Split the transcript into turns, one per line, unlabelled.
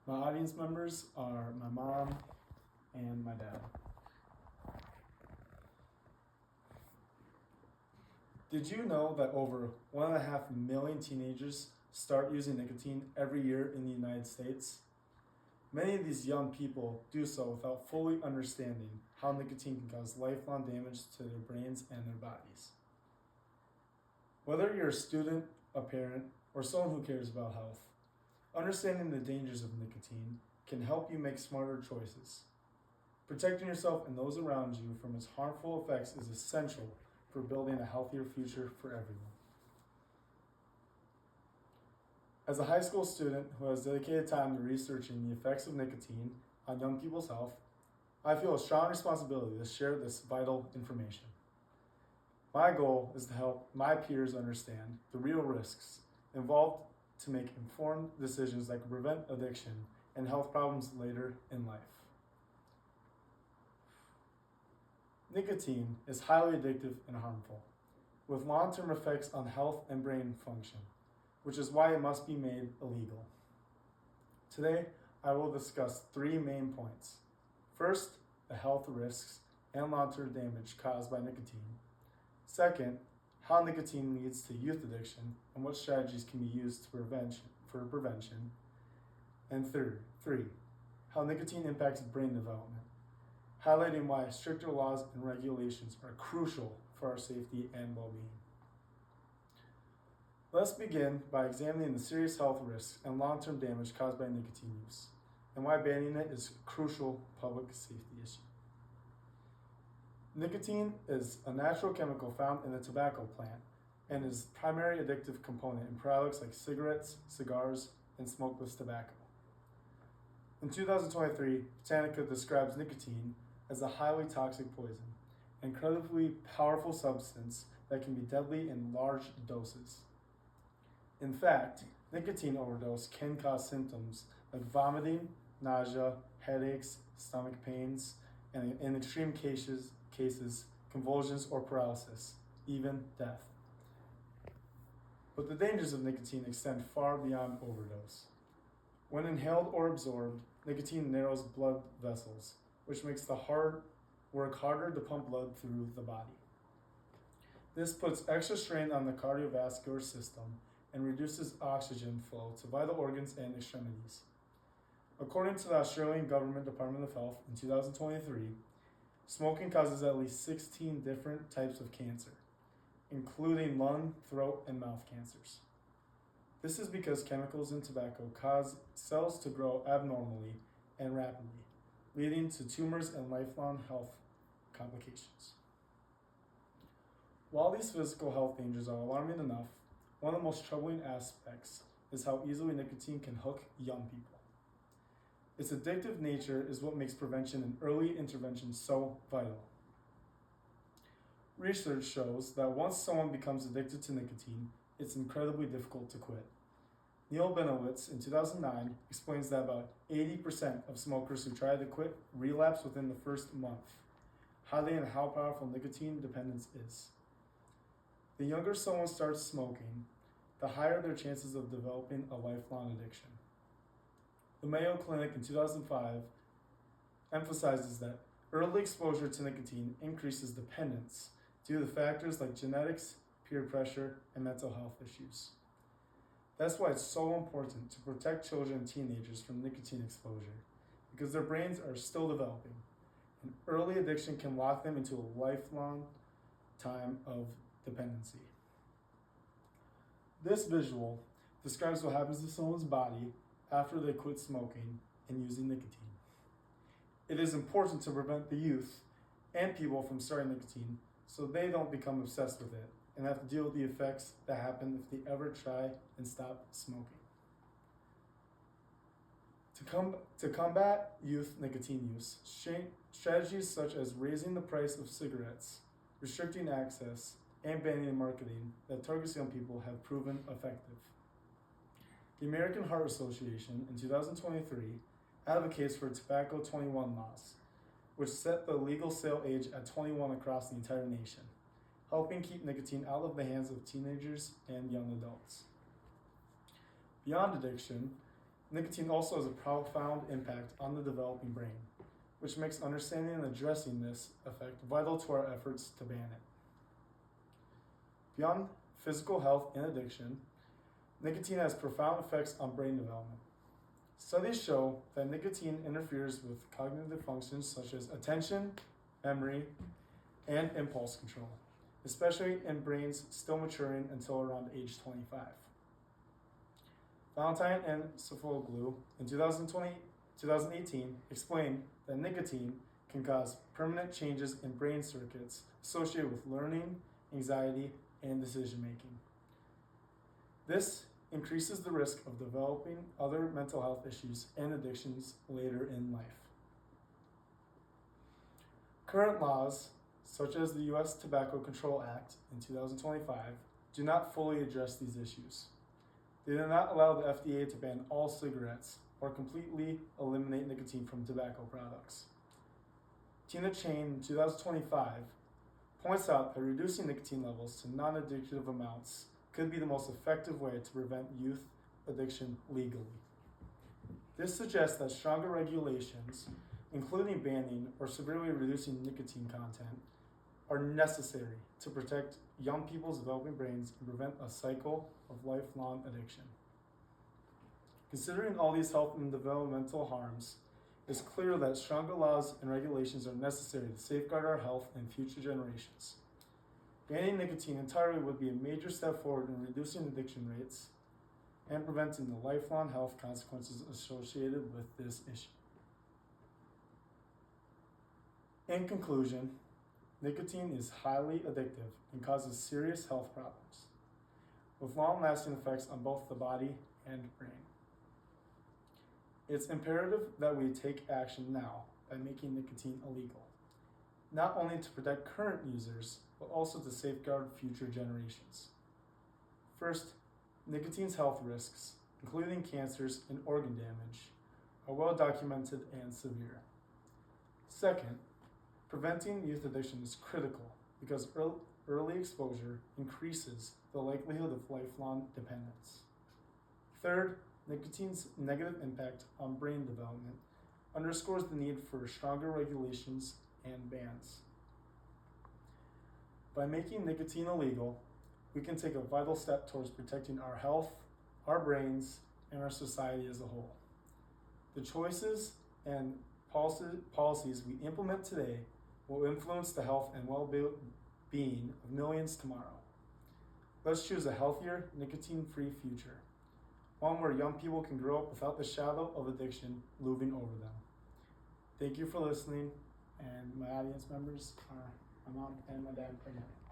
My audience members are my mom and my dad. Did you know that over 1.5 million teenagers start using nicotine every year in the United States? Many of these young people do so without fully understanding how nicotine can cause lifelong damage to their brains and their bodies. Whether you're a student, a parent, or someone who cares about health, understanding the dangers of nicotine can help you make smarter choices. Protecting yourself and those around you from its harmful effects is essential for building a healthier future for everyone. As a high school student who has dedicated time to researching the effects of nicotine on young people's health, I feel a strong responsibility to share this vital information. My goal is to help my peers understand the real risks involved to make informed decisions that can prevent addiction and health problems later in life. Nicotine is highly addictive and harmful, with long-term effects on health and brain function, which is why it must be made illegal. Today, I will discuss 3 main points. First, the health risks and long-term damage caused by nicotine. Second, how nicotine leads to youth addiction and what strategies can be used for prevention. And three, how nicotine impacts brain development, highlighting why stricter laws and regulations are crucial for our safety and well-being. Let's begin by examining the serious health risks and long-term damage caused by nicotine use, and why banning it is a crucial public safety issue. Nicotine is a natural chemical found in the tobacco plant and is the primary addictive component in products like cigarettes, cigars, and smokeless tobacco. In 2023, Botanica describes nicotine as a highly toxic poison, an incredibly powerful substance that can be deadly in large doses. In fact, nicotine overdose can cause symptoms like vomiting, nausea, headaches, stomach pains, and in extreme cases, convulsions or paralysis, even death. But the dangers of nicotine extend far beyond overdose. When inhaled or absorbed, nicotine narrows blood vessels, which makes the heart work harder to pump blood through the body. This puts extra strain on the cardiovascular system and reduces oxygen flow to vital organs and extremities. According to the Australian Government Department of Health in 2023, smoking causes at least 16 different types of cancer, including lung, throat, and mouth cancers. This is because chemicals in tobacco cause cells to grow abnormally and rapidly, leading to tumors and lifelong health complications. While these physical health dangers are alarming enough, one of the most troubling aspects is how easily nicotine can hook young people. Its addictive nature is what makes prevention and early intervention so vital. Research shows that once someone becomes addicted to nicotine, it's incredibly difficult to quit. Neil Benowitz in 2009 explains that about 80% of smokers who try to quit relapse within the first month, highlighting how powerful nicotine dependence is. The younger someone starts smoking, the higher their chances of developing a lifelong addiction. The Mayo Clinic in 2005 emphasizes that early exposure to nicotine increases dependence due to factors like genetics, peer pressure, and mental health issues. That's why it's so important to protect children and teenagers from nicotine exposure, because their brains are still developing, and early addiction can lock them into a lifelong time of dependency. This visual describes what happens to someone's body after they quit smoking and using nicotine. It is important to prevent the youth and people from starting nicotine so they don't become obsessed with it and have to deal with the effects that happen if they ever try and stop smoking. To combat youth nicotine use, strategies such as raising the price of cigarettes, restricting access, and banning marketing that targets young people have proven effective. The American Heart Association in 2023 advocates for tobacco 21 laws, which set the legal sale age at 21 across the entire nation, helping keep nicotine out of the hands of teenagers and young adults. Beyond addiction, Nicotine also has a profound impact on the developing brain, which makes understanding and addressing this effect vital to our efforts to ban it. Beyond physical health and addiction, nicotine has profound effects on brain development. Studies show that nicotine interferes with cognitive functions such as attention, memory, and impulse control, especially in brains still maturing until around age 25. Valentine and Sofoglou in 2018 explained that nicotine can cause permanent changes in brain circuits associated with learning, anxiety, and decision making. This increases the risk of developing other mental health issues and addictions later in life. Current laws, such as the U.S. Tobacco Control Act in 2025, do not fully address these issues. They do not allow the FDA to ban all cigarettes or completely eliminate nicotine from tobacco products. Tina Chain in 2025 points out that reducing nicotine levels to non-addictive amounts could be the most effective way to prevent youth addiction legally. This suggests that stronger regulations, including banning or severely reducing nicotine content, are necessary to protect young people's developing brains and prevent a cycle of lifelong addiction. Considering all these health and developmental harms, it's clear that stronger laws and regulations are necessary to safeguard our health and future generations. Banning nicotine entirely would be a major step forward in reducing addiction rates and preventing the lifelong health consequences associated with this issue. In conclusion, nicotine is highly addictive and causes serious health problems, with long-lasting effects on both the body and brain. It's imperative that we take action now by making nicotine illegal, not only to protect current users, but also to safeguard future generations. First, nicotine's health risks, including cancers and organ damage, are well documented and severe. Second, preventing youth addiction is critical because early exposure increases the likelihood of lifelong dependence. Third, nicotine's negative impact on brain development underscores the need for stronger regulations and bans. By making nicotine illegal, we can take a vital step towards protecting our health, our brains, and our society as a whole. The choices and policies we implement today will influence the health and well-being of millions tomorrow. Let's choose a healthier, nicotine-free future, one where young people can grow up without the shadow of addiction looming over them. Thank you for listening, and my audience members are my mom and my dad right now.